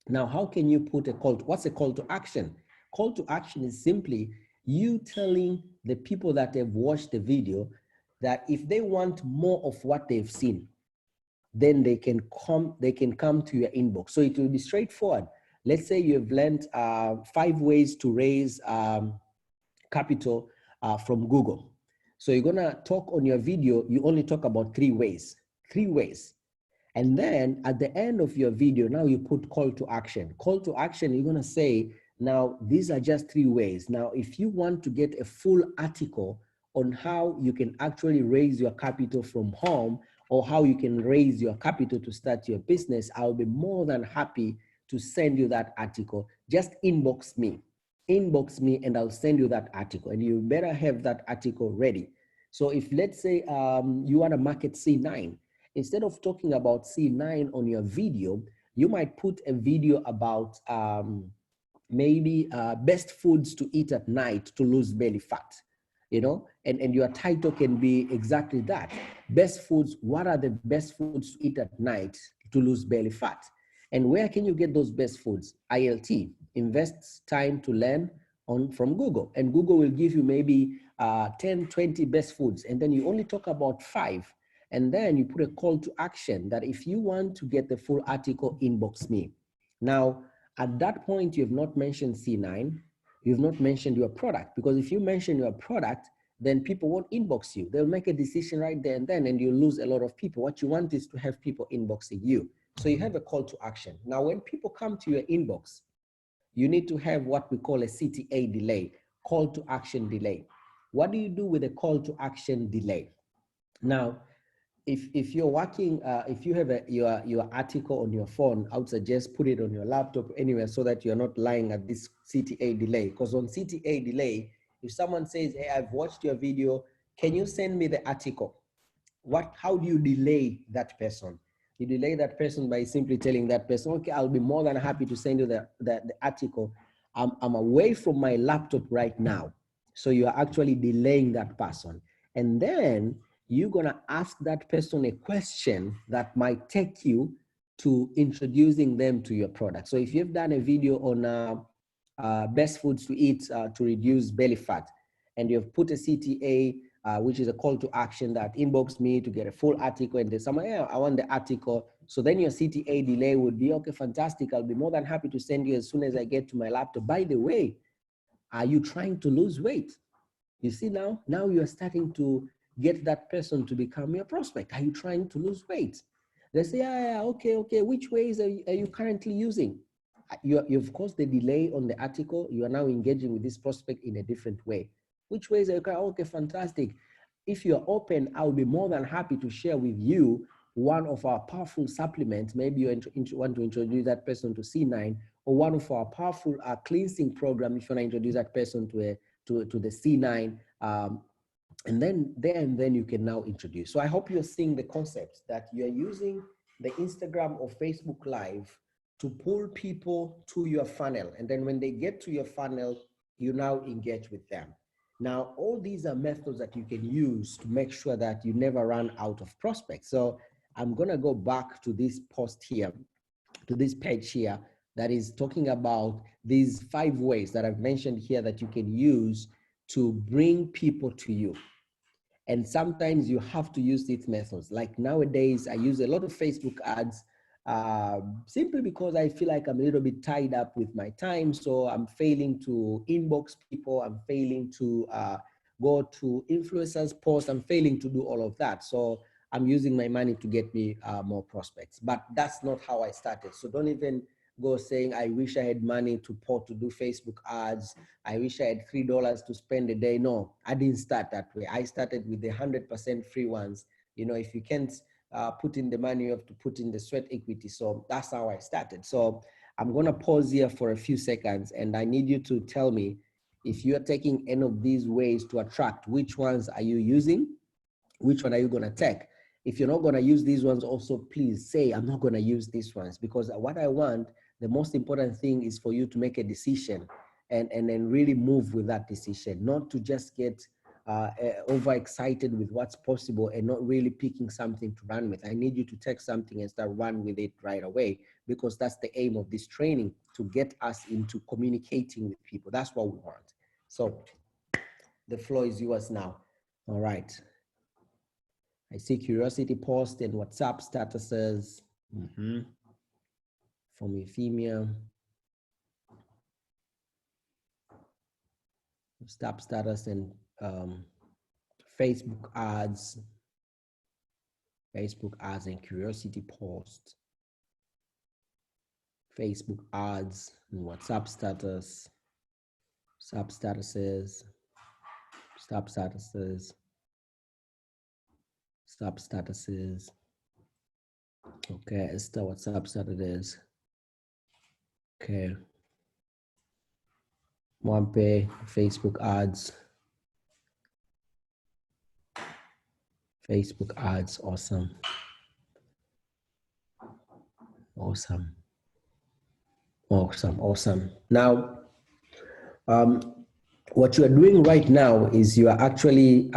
Now, how can you put what's a call to action? Call to action is simply you telling the people that have watched the video that if they want more of what they've seen, then they can come to your inbox. So it will be straightforward. Let's say you've learned 5 ways to raise capital from Google. So you're gonna talk on your video, you only talk about 3 ways. And then at the end of your video, now you put call to action. Call to action, you're gonna say, now these are just 3 ways. Now, if you want to get a full article on how you can actually raise your capital from home or how you can raise your capital to start your business, I'll be more than happy to send you that article. Just inbox me and I'll send you that article, and you better have that article ready. So if let's say you want to market C9, instead of talking about C9 on your video, you might put a video about maybe best foods to eat at night to lose belly fat, and your title can be exactly that. Best foods, what are the best foods to eat at night to lose belly fat? And where can you get those best foods? ILT, invest time to learn from Google. And Google will give you maybe 10, 20 best foods. And then you only talk about 5. And then you put a call to action that if you want to get the full article, inbox me. Now, at that point, you have not mentioned C9. You've not mentioned your product, because if you mention your product, then people won't inbox you. They'll make a decision right there and then, and you'll lose a lot of people. What you want is to have people inboxing you. So you have a call to action. Now, when people come to your inbox, you need to have what we call a CTA delay, call to action delay. What do you do with a call to action delay? Now, if you're working, if you have your article on your phone, I would suggest put it on your laptop anywhere so that you're not lying at this CTA delay. Because on CTA delay, if someone says, hey, I've watched your video, can you send me the article? How do you delay that person? You delay that person by simply telling that person, okay, I'll be more than happy to send you the article. I'm away from my laptop right now. So you are actually delaying that person. And then you're gonna ask that person a question that might take you to introducing them to your product. So if you've done a video on best foods to eat to reduce belly fat, and you've put a CTA, which is a call to action that inbox me to get a full article, and there's someone, yeah, I want the article. So then your CTA delay would be, okay, fantastic. I'll be more than happy to send you as soon as I get to my laptop. By the way, are you trying to lose weight? You see now you're starting to get that person to become your prospect. Are you trying to lose weight? They say, yeah, okay. Which ways are you currently using? Of course, the delay on the article, you are now engaging with this prospect in a different way. Which ways are you? Okay, fantastic. If you're open, I'll be more than happy to share with you one of our powerful supplements. Maybe you want to introduce that person to C9, or one of our powerful cleansing program if you want to introduce that person to the C9, and then you can now introduce. So I hope you're seeing the concept that you're using the Instagram or Facebook Live to pull people to your funnel. And then when they get to your funnel, you now engage with them. Now, all these are methods that you can use to make sure that you never run out of prospects. So I'm gonna go back to this post here, to this page here, that is talking about these 5 ways that I've mentioned here that you can use to bring people to you. And sometimes you have to use these methods. Like nowadays, I use a lot of Facebook ads simply because I feel like I'm a little bit tied up with my time. So I'm failing to inbox people. I'm failing to go to influencers posts. I'm failing to do all of that. So I'm using my money to get me more prospects. But that's not how I started. So don't even go saying, I wish I had money to do Facebook ads. I wish I had $3 to spend a day. No, I didn't start that way. I started with the 100% free ones. You know, if you can't put in the money, you have to put in the sweat equity. So that's how I started. So I'm going to pause here for a few seconds, and I need you to tell me if you're taking any of these ways to attract, which ones are you using? Which one are you going to take? If you're not going to use these ones, also please say, I'm not going to use these ones, because what I want, the most important thing is for you to make a decision and then really move with that decision, not to just get overexcited with what's possible and not really picking something to run with. I need you to take something and start run with it right away, because that's the aim of this training, to get us into communicating with people. That's what we want. So the floor is yours now. All right. I see curiosity post and WhatsApp statuses. From Euphemia. WhatsApp status and Facebook ads and curiosity post. Facebook ads and WhatsApp status, WhatsApp statuses, WhatsApp statuses. Stop statuses. Okay, Esther, WhatsApp statuses. Okay. Mwampe, Facebook ads. Facebook ads, awesome. Awesome. Awesome, awesome. Now, what you are doing right now is you are actually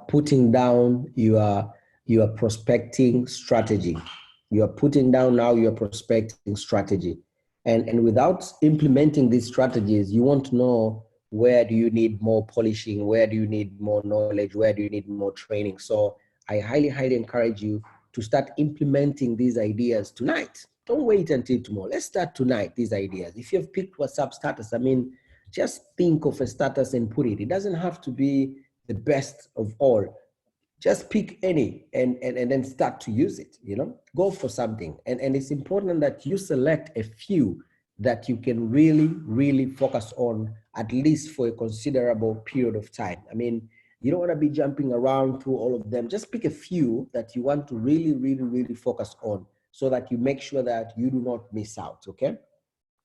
putting down your prospecting strategy. You are putting down now your prospecting strategy. And without implementing these strategies, you won't know where do you need more polishing, where do you need more knowledge, where do you need more training. So I highly, highly encourage you to start implementing these ideas tonight. Don't wait until tomorrow. Let's start tonight, these ideas. If you've picked WhatsApp status, I mean, just think of a status and put it. It doesn't have to be the best of all. just pick any and then start to use it, you know, go for something. And it's important that you select a few that you can really focus on, at least for a considerable period of time. I mean, you don't want to be jumping around through all of them. Just pick a few that you want to really focus on, so that you make sure that you do not miss out, okay?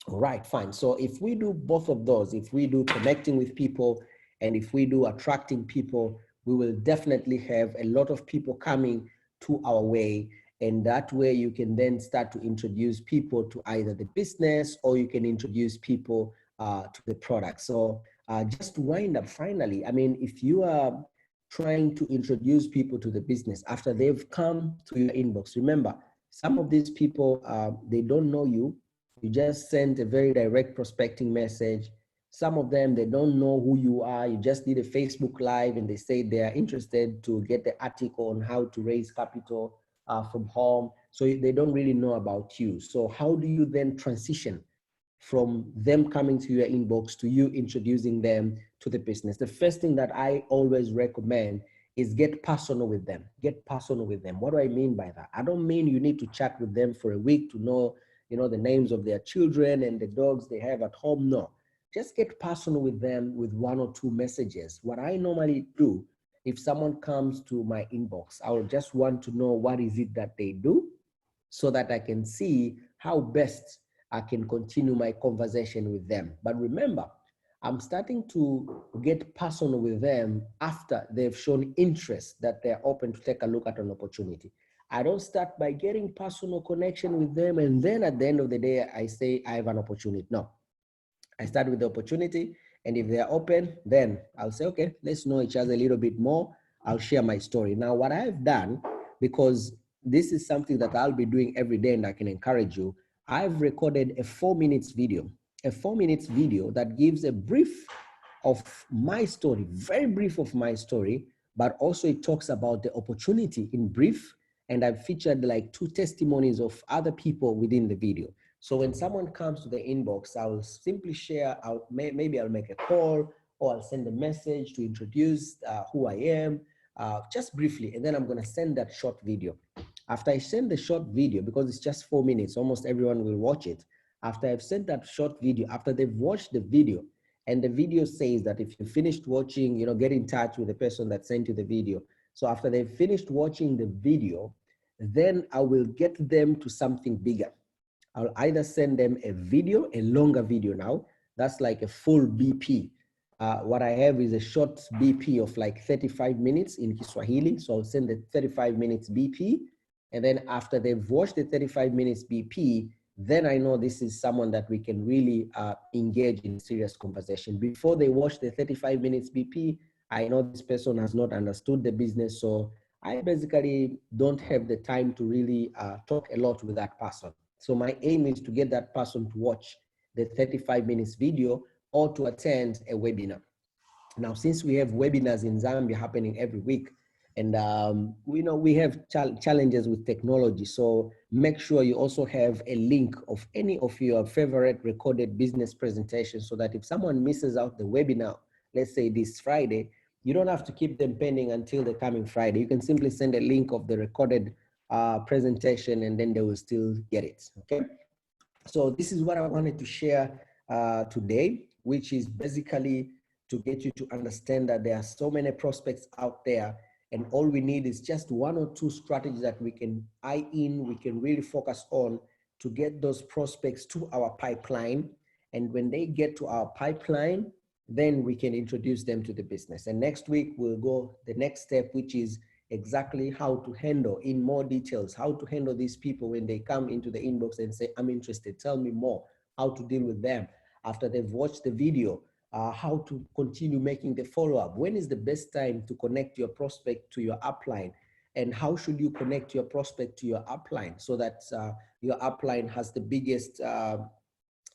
All right, fine. So if we do both of those, if we do connecting with people and if we do attracting people, we will definitely have a lot of people coming to our way. And that way you can then start to introduce people to either the business, or you can introduce people to the product. So just to wind up finally, I mean, if you are trying to introduce people to the business after they've come to your inbox, remember, some of these people, they don't know you. You just sent a very direct prospecting message. Some of them, they don't know who you are. You just did a Facebook Live and they say they are interested to get the article on how to raise capital from home. So they don't really know about you. So how do you then transition from them coming to your inbox to you introducing them to the business? The first thing that I always recommend is get personal with them. Get personal with them. What do I mean by that? I don't mean you need to chat with them for a week to know, you know, the names of their children and the dogs they have at home. No, just get personal with them with 1 or 2 messages. What I normally do, if someone comes to my inbox, I will just want to know what is it that they do, so that I can see how best I can continue my conversation with them. But remember, I'm starting to get personal with them after they've shown interest that they're open to take a look at an opportunity. I don't start by getting personal connection with them and then at the end of the day, I say I have an opportunity. No, I start with the opportunity, and if they're open, then I'll say, okay, let's know each other a little bit more. I'll share my story. Now, what I've done, because this is something that I'll be doing every day and I can encourage you, I've recorded a 4 minutes video, that gives a brief of my story, very brief of my story, but also it talks about the opportunity in brief. And I've featured like 2 testimonies of other people within the video. So when someone comes to the inbox, I'll simply share, maybe I'll make a call or I'll send a message to introduce who I am, just briefly, and then I'm gonna send that short video. After I send the short video, because it's just 4 minutes, almost everyone will watch it. After I've sent that short video, after they've watched the video, and the video says that if you finished watching, you know, get in touch with the person that sent you the video. So after they've finished watching the video, then I will get them to something bigger. I'll either send them a video, a longer video now, that's like a full BP. What I have is a short BP of like 35 minutes in Kiswahili. So I'll send the 35 minutes BP. And then after they've watched the 35 minutes BP, then I know this is someone that we can really engage in serious conversation. Before they watch the 35 minutes BP, I know this person has not understood the business. So I basically don't have the time to really talk a lot with that person. So my aim is to get that person to watch the 35 minutes video or to attend a webinar. Now, since we have webinars in Zambia happening every week, and we know we have challenges with technology, so make sure you also have a link of any of your favorite recorded business presentations, so that if someone misses out the webinar, let's say this Friday, you don't have to keep them pending until the coming Friday. You can simply send a link of the recorded presentation and then they will still get it, okay? So this is what I wanted to share today, which is basically to get you to understand that there are so many prospects out there, and all we need is just 1 or 2 strategies that we can eye in, we can really focus on to get those prospects to our pipeline. And when they get to our pipeline, then we can introduce them to the business. And next week we'll go the next step, which is exactly how to handle in more details, how to handle these people when they come into the inbox and say, I'm interested, tell me more, how to deal with them after they've watched the video, how to continue making the follow-up. When is the best time to connect your prospect to your upline? And how should you connect your prospect to your upline so that your upline has the biggest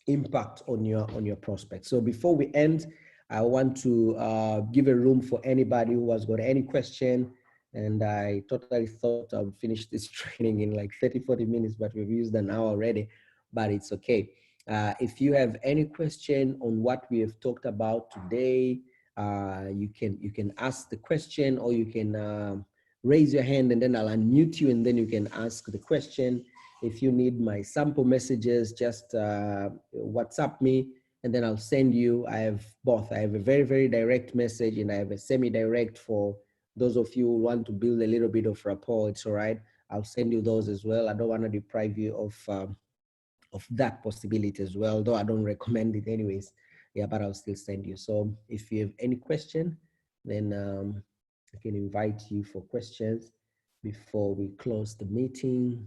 impact on your prospect? So before we end, I want to give a room for anybody who has got any question. And I totally thought I would finish this training in like 30, 40 minutes, but we've used an hour already, but it's okay. If you have any question on what we have talked about today, you can ask the question, or you can raise your hand and then I'll unmute you and then you can ask the question. If you need my sample messages, just WhatsApp me and then I'll send you. I have both. I have a very, very direct message and I have a semi-direct for those of you who want to build a little bit of rapport. It's all right. I'll send you those as well. I don't want to deprive you of that possibility as well, though I don't recommend it anyways. Yeah, but I'll still send you. So if you have any question, then I can invite you for questions before we close the meeting.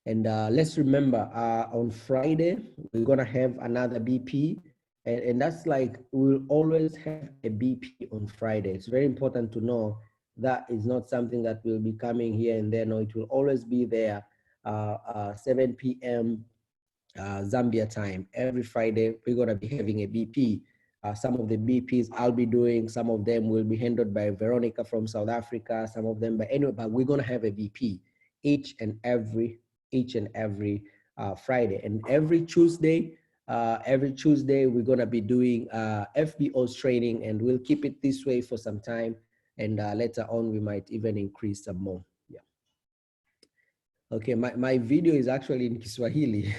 And let's remember, on Friday, we're gonna have another BP. And that's like, we'll always have a BP on Friday. It's very important to know that is not something that will be coming here and there. No, it will always be there, 7 p.m. Zambia time. Every Friday, we're gonna be having a BP. Some of the BPs I'll be doing, some of them will be handled by Veronica from South Africa, some of them by anyway, but we're gonna have a BP each and every Friday. And every Tuesday, we're gonna be doing FBO's training, and we'll keep it this way for some time. And later on, we might even increase some more. Yeah. Okay, my video is actually in Kiswahili.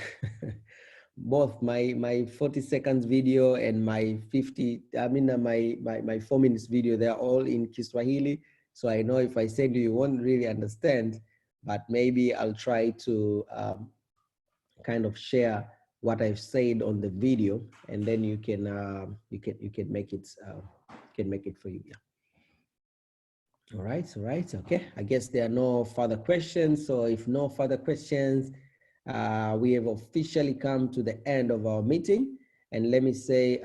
Both my 40 seconds video and my 4 minutes video, they're all in Kiswahili. So I know if I send you won't really understand, but maybe I'll try to kind of share what I've said on the video, and then you can make it for you. Yeah. All right, okay. I guess there are no further questions. So if no further questions, we have officially come to the end of our meeting. And let me say